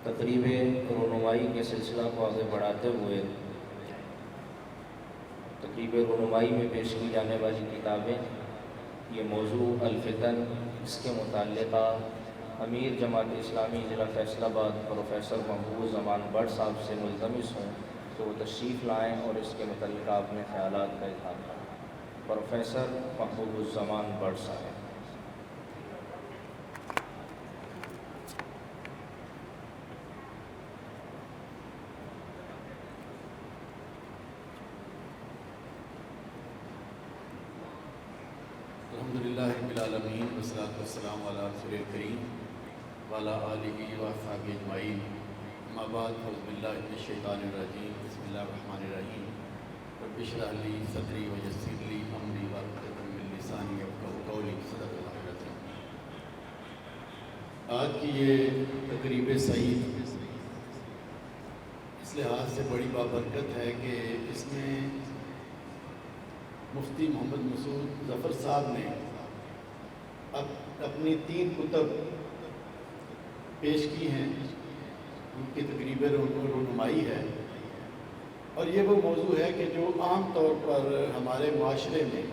تقریب رونمائی کے سلسلہ کو آگے بڑھاتے ہوئے تقریب رونمائی میں پیش کی جانے والی کتابیں، یہ موضوع الفتن، اس کے متعلقہ امیر جماعت اسلامی ضلع فیصل آباد پروفیسر محبوب الزمان بٹ صاحب سے ملتمس ہوں کہ وہ تشریف لائیں اور اس کے متعلقہ اپنے خیالات کا اظہار کریں۔ پروفیسر محبوب الزمان بٹ صاحب۔ الحمدللہ رب العالمین والصلاۃ والسلام علی رسول کریم وعلی آلہ واصحابہ اجمعین، اما بعد، اعوذ باللہ من الشیطان الرجیم، بسم اللہ الرحمن الرحیم، رب اشرح لی صدری ویسر لی امری واحلل عقدۃ من لسانی یفقہوا قولی، صدق اللہ العظیم۔ آج کی یہ تقریب سعید اس لحاظ سے بڑی بابرکت ہے کہ اس میں مفتی محمد مسعود ظفر صاحب نے اپنی 3 کتب پیش کی ہیں، ان کی تقریب رونمائی ہے، اور یہ وہ موضوع ہے کہ جو عام طور پر ہمارے معاشرے میں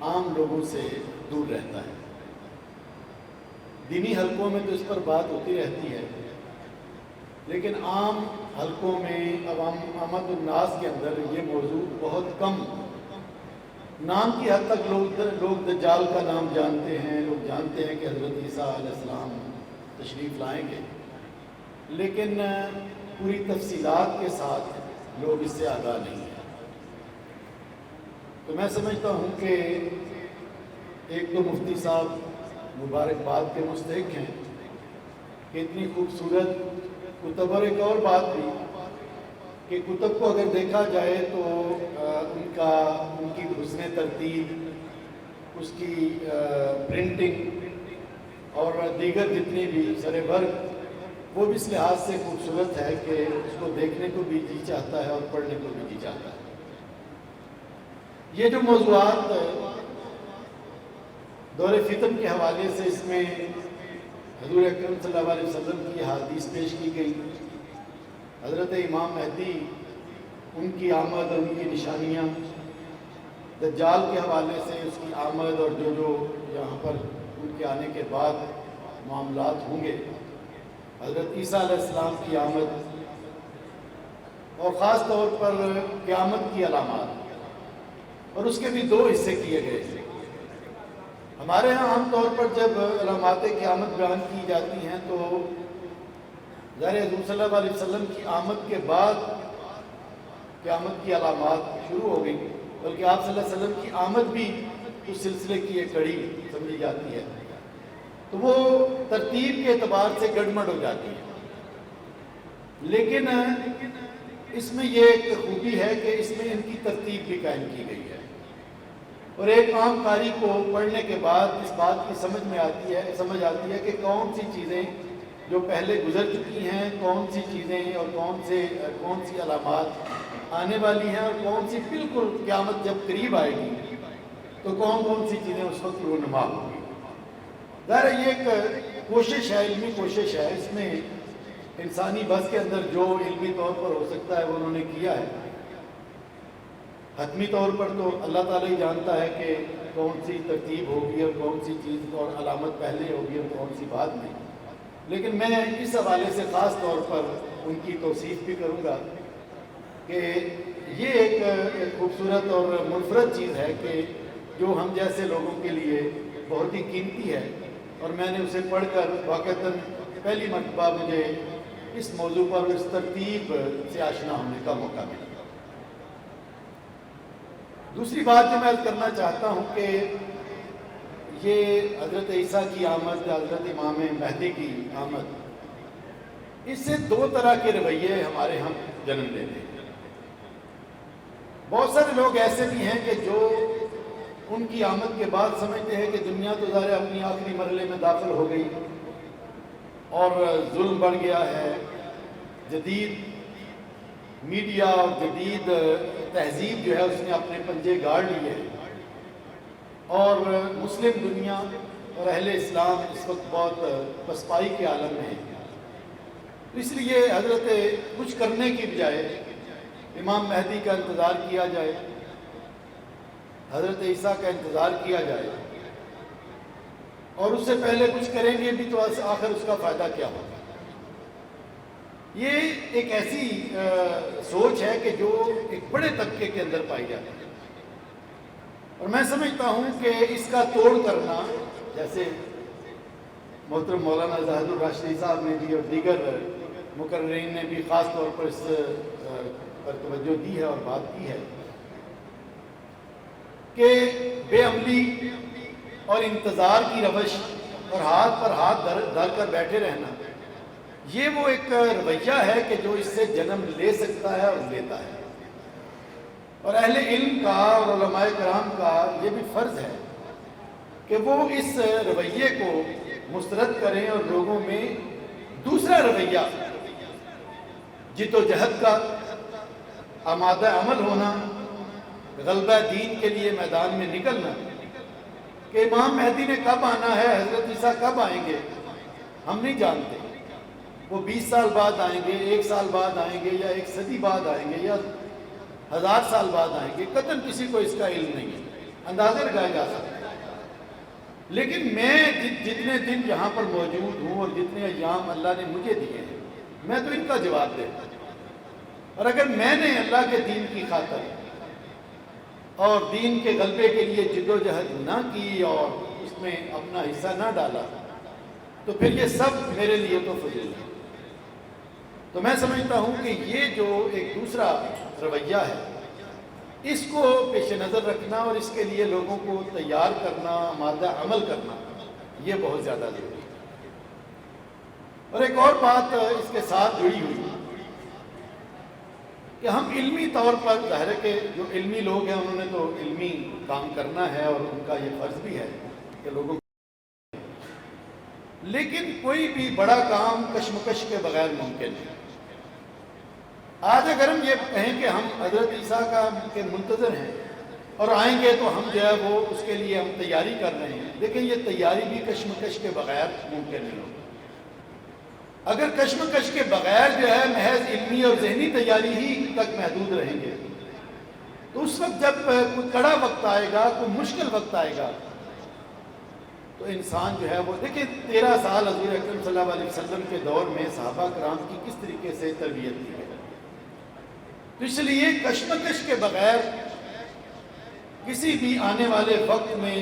عام لوگوں سے دور رہتا ہے۔ دینی حلقوں میں تو اس پر بات ہوتی رہتی ہے، لیکن عام حلقوں میں عوام الناس کے اندر یہ موضوع بہت کم، نام کی حد تک لوگ دجال کا نام جانتے ہیں، لوگ جانتے ہیں کہ حضرت عیسیٰ علیہ السلام تشریف لائیں گے، لیکن پوری تفصیلات کے ساتھ لوگ اس سے آگاہ نہیں ہیں۔ تو میں سمجھتا ہوں کہ ایک تو مفتی صاحب مبارکباد کے مستحق ہیں کہ اتنی خوبصورت کتب، اور ایک اور بات بھی کہ کتب کو اگر دیکھا جائے تو ان کی حسن ترتیب، اس کی پرنٹنگ اور دیگر جتنی بھی سر ورق، وہ بھی اس لحاظ سے خوبصورت ہے کہ اس کو دیکھنے کو بھی جی چاہتا ہے اور پڑھنے کو بھی جی چاہتا ہے۔ یہ جو موضوعات دور فتن کے حوالے سے اس میں حضور اکرم صلی اللہ علیہ وسلم کی احادیث پیش کی گئی، حضرت امام مہدی، ان کی آمد اور ان کی نشانیاں، دجال کے حوالے سے اس کی آمد اور جو یہاں پر ان کے آنے کے بعد معاملات ہوں گے، حضرت عیسیٰ علیہ السلام کی آمد، اور خاص طور پر قیامت کی علامات، اور اس کے بھی 2 حصے کیے گئے ہیں۔ ہمارے ہاں عام طور پر جب علامات قیامت بیان کی جاتی ہیں تو ظاہر حضور صلی اللہ علیہ وسلم کی آمد کے بعد قیامت کی علامات شروع ہو گئی، بلکہ آپ صلی اللہ علیہ وسلم کی آمد بھی اس سلسلے کی ایک کڑی سمجھی جاتی ہے، تو وہ ترتیب کے اعتبار سے گڑبڑ ہو جاتی ہے۔ لیکن اس میں یہ ایک خوبی ہے کہ اس میں ان کی ترتیب بھی قائم کی گئی ہے، اور ایک عام قاری کو پڑھنے کے بعد اس بات کی سمجھ آتی ہے کہ کون سی چیزیں جو پہلے گزر چکی ہیں، کون سی چیزیں اور کون سی علامات آنے والی ہیں، اور کون سی بالکل قیامت جب قریب آئے گی تو کون سی چیزیں اس وقت رونما ہوں گی۔ ظاہر یہ ایک کوشش ہے، علمی کوشش ہے، اس میں انسانی بس کے اندر جو علمی طور پر ہو سکتا ہے وہ انہوں نے کیا ہے۔ حتمی طور پر تو اللہ تعالیٰ ہی جانتا ہے کہ کون سی ترتیب ہوگی اور کون سی چیز اور علامت پہلے ہوگی اور کون سی بعد میں، لیکن میں اس حوالے سے خاص طور پر ان کی توصیف بھی کروں گا کہ یہ ایک خوبصورت اور منفرد چیز ہے کہ جو ہم جیسے لوگوں کے لیے بہت ہی قیمتی ہے، اور میں نے اسے پڑھ کر واقعتاً پہلی مرتبہ مجھے اس موضوع پر اس ترتیب سے آشنا ہونے کا موقع ملا۔ دوسری بات جو میں کرنا چاہتا ہوں کہ یہ حضرت عیسیٰ کی آمد، حضرت امام مہدی کی آمد، اس سے 2 طرح کے رویے ہمارے ہم جنم لیتے ہیں۔ بہت سارے لوگ ایسے بھی ہیں کہ جو ان کی آمد کے بعد سمجھتے ہیں کہ دنیا تو ظاہر اپنی آخری مرحلے میں داخل ہو گئی اور ظلم بڑھ گیا ہے، جدید میڈیا اور جدید تہذیب جو ہے اس نے اپنے پنجے گاڑ لیے، اور مسلم دنیا اور اہل اسلام اس وقت بہت پسپائی کے عالم میں ہے۔ تو اس لیے حضرت کچھ کرنے کی بجائے امام مہدی کا انتظار کیا جائے، حضرت عیسیٰ کا انتظار کیا جائے، اور اس سے پہلے کچھ کریں گے بھی تو آخر اس کا فائدہ کیا ہوگا؟ یہ ایک ایسی سوچ ہے کہ جو ایک بڑے طبقے کے اندر پائی جاتی ہے، اور میں سمجھتا ہوں کہ اس کا توڑ کرنا، جیسے محترم مولانا زاہد الراشدی صاحب نے بھی اور دیگر مقررین نے بھی خاص طور پر اس پر توجہ دی ہے اور بات کی ہے کہ بے عملی اور انتظار کی روش اور ہاتھ پر ہاتھ دھر کر بیٹھے رہنا، یہ وہ ایک رویہ ہے کہ جو اس سے جنم لے سکتا ہے اور لیتا ہے، اور اہل علم کا اور علماء کرام کا یہ بھی فرض ہے کہ وہ اس رویے کو مسترد کریں اور لوگوں میں دوسرا رویہ، جد و جہد کا، آمادہ عمل ہونا، غلبہ دین کے لیے میدان میں نکلنا، کہ امام مہدی نے کب آنا ہے، حضرت عیسیٰ کب آئیں گے ہم نہیں جانتے، وہ 20 سال بعد آئیں گے، 1 سال بعد آئیں گے، یا 1 صدی بعد آئیں گے، یا 1000 سال بعد آئیں گے، قطعاً کسی کو اس کا علم نہیں ہے، اندازہ لگایا جا سکتا ہے۔ لیکن میں جتنے دن یہاں پر موجود ہوں اور جتنے ایام اللہ نے مجھے دیے ہیں، میں تو ان کا جواب دے دوں، اور اگر میں نے اللہ کے دین کی خاطر اور دین کے غلبے کے لیے جد و جہد نہ کی اور اس میں اپنا حصہ نہ ڈالا، تو پھر یہ سب میرے لیے تو فضول ہے۔ تو میں سمجھتا ہوں کہ یہ جو ایک دوسرا رویہ ہے، اس کو پیش نظر رکھنا اور اس کے لیے لوگوں کو تیار کرنا، آمادہ عمل کرنا، یہ بہت زیادہ ضروری ہے۔ اور ایک اور بات اس کے ساتھ جڑی ہوئی کہ ہم علمی طور پر، ظاہر ہے کہ جو علمی لوگ ہیں انہوں نے تو علمی کام کرنا ہے اور ان کا یہ فرض بھی ہے کہ لوگوں کو، لیکن کوئی بھی بڑا کام کشمکش کے بغیر ممکن ہے۔ آج اگر ہم یہ کہیں کہ ہم حضرت عیسیٰ کے منتظر ہیں اور آئیں گے تو ہم جو ہے وہ اس کے لیے ہم تیاری کر رہے ہیں، لیکن یہ تیاری بھی کشمکش کے بغیر ممکن نہیں ہوگی۔ اگر کشمکش کے بغیر جو ہے محض علمی اور ذہنی تیاری ہی تک محدود رہیں گے، تو اس وقت جب کوئی کڑا وقت آئے گا، کوئی مشکل وقت آئے گا، تو انسان جو ہے وہ، دیکھیں 13 سال حضور اکرم صلی اللہ علیہ وسلم کے دور میں صحابہ کرام کی کس طریقے سے تربیت کی گئی، تو اس لیے کشمکش کے بغیر کسی بھی آنے والے وقت میں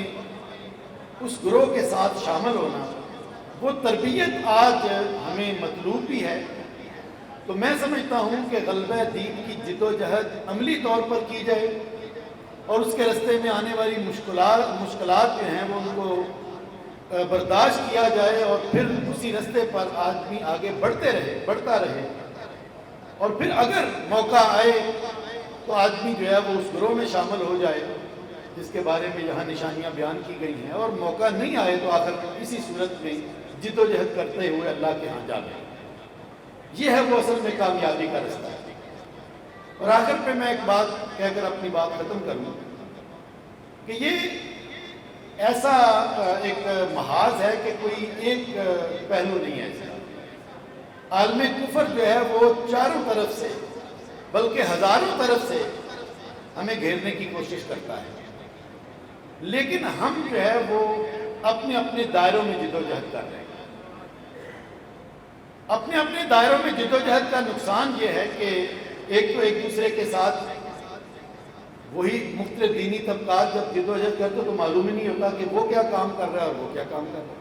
اس گروہ کے ساتھ شامل ہونا، وہ تربیت آج ہمیں مطلوب بھی ہے۔ تو میں سمجھتا ہوں کہ غلبہ دین کی جد و جہد عملی طور پر کی جائے، اور اس کے راستے میں آنے والی مشکلات جو ہیں وہ ان کو برداشت کیا جائے، اور پھر اسی راستے پر آدمی آگے بڑھتا رہے، اور پھر اگر موقع آئے تو آدمی جو ہے وہ اس گروہ میں شامل ہو جائے جس کے بارے میں یہاں نشانیاں بیان کی گئی ہیں، اور موقع نہیں آئے تو آخر اسی صورت میں جد و جہد کرتے ہوئے اللہ کے ہاں جا گئے۔ یہ ہے وہ اصل میں کامیابی کا رستہ ہے۔ اور آخر پہ میں ایک بات کہہ کر اپنی بات ختم کروں کہ یہ ایسا ایک محاذ ہے کہ کوئی ایک پہلو نہیں ہے اس کا۔ عالم کفر جو ہے وہ چاروں طرف سے، بلکہ ہزاروں طرف سے ہمیں گھیرنے کی کوشش کرتا ہے، لیکن ہم جو ہے وہ اپنے اپنے دائروں میں جد و جہد کر رہے ہیں۔ اپنے اپنے دائروں میں جد و جہد کا نقصان یہ ہے کہ ایک تو ایک دوسرے کے ساتھ، وہی مختلف دینی طبقات جب جد و جہد کرتے تو معلوم ہی نہیں ہوتا کہ وہ کیا کام کر رہا ہے اور وہ کیا کام کر رہا ہے۔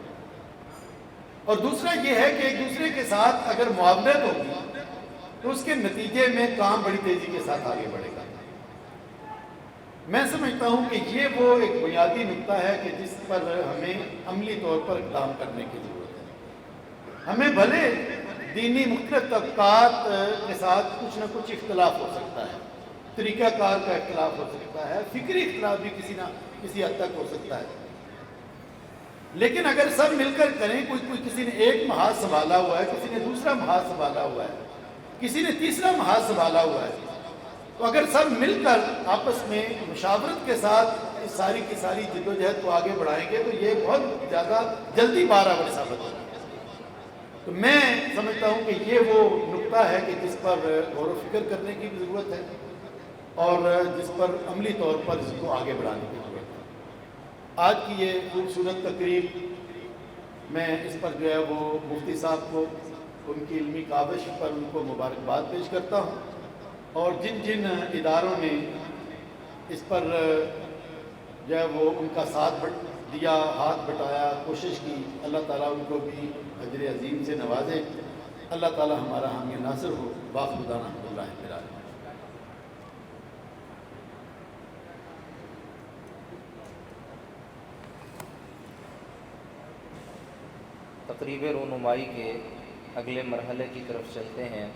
اور دوسرا یہ ہے کہ ایک دوسرے کے ساتھ اگر معاونت ہوگی تو اس کے نتیجے میں کام بڑی تیزی کے ساتھ آگے بڑھے گا۔ میں سمجھتا ہوں کہ یہ وہ ایک بنیادی نقطہ ہے کہ جس پر ہمیں عملی طور پر اقدام کرنے کی ضرورت ہے۔ ہمیں بھلے دینی مختلف طبقات کے ساتھ کچھ نہ کچھ اختلاف ہو سکتا ہے، طریقہ کار کا اختلاف ہو سکتا ہے، فکری اختلاف بھی کسی نہ کسی حد تک ہو سکتا ہے، لیکن اگر سب مل کر کریں، کوئی کسی نے ایک محاذ سنبھالا ہوا ہے، کسی نے دوسرا محاذ سنبھالا ہوا ہے، کسی نے تیسرا محاذ سنبھالا ہوا ہے، تو اگر سب مل کر آپس میں مشاورت کے ساتھ ساری کی ساری جد و جہد کو آگے بڑھائیں گے تو یہ بہت زیادہ جلدی بار آور ثابت ہوگا۔ تو میں سمجھتا ہوں کہ یہ وہ نقطہ ہے کہ جس پر غور و فکر کرنے کی بھی ضرورت ہے اور جس پر عملی طور پر اس کو آگے بڑھانے کی ضرورت ہے۔ آج کی یہ خوبصورت تقریب میں اس پر جو ہے وہ مفتی صاحب کو ان کی علمی کاوش پر ان کو مبارکباد پیش کرتا ہوں، اور جن جن اداروں نے اس پر جو ہے وہ ان کا ساتھ دیا، ہاتھ بٹایا، کوشش کی، اللہ تعالیٰ ان کو بھی اجر عظیم سے نوازے۔ اللہ تعالیٰ ہمارا حامی ناصر ہو۔ باخ خدا الحمد للہ رب العالمین۔ تقریب رونمائی کے اگلے مرحلے کی طرف چلتے ہیں۔